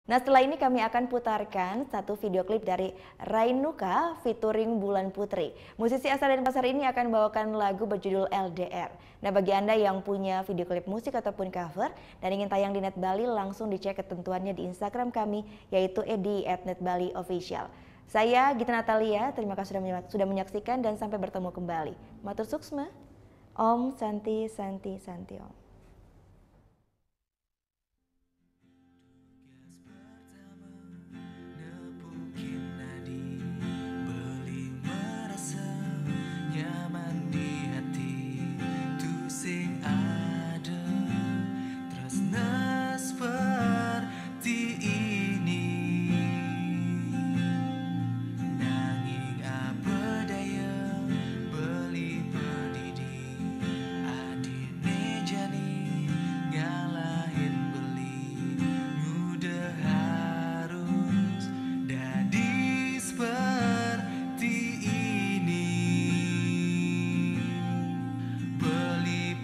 Nah, setelah ini kami akan putarkan satu video klip dari Rainuka featuring Bulan Putri. Musisi asal Denpasar ini akan bawakan lagu berjudul LDR. Nah, bagi Anda yang punya video klip musik ataupun cover dan ingin tayang di Net Bali, langsung dicek ketentuannya di Instagram kami, yaitu edi@netbaliofficial. Saya Gita Natalia, terima kasih sudah menyaksikan dan sampai bertemu kembali. Matur suksma, Om Santi Santi Santi Om.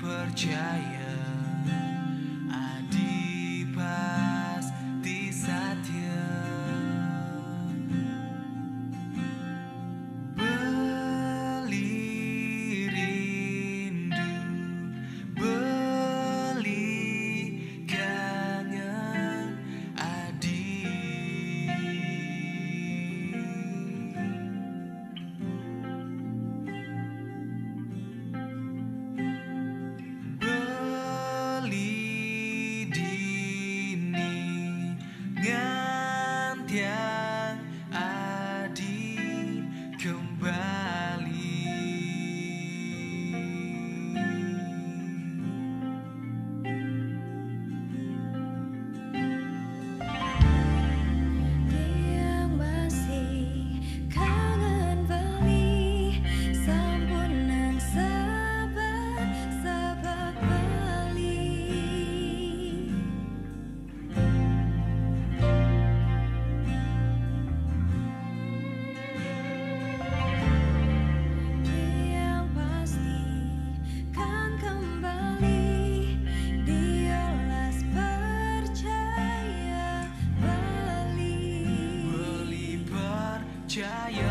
Percaya Adi pasti satya, beli rindu, beli kangen Adi. Yang Adi kembali. Dia masih kangen beli sampun nang sahabat beli. Percaya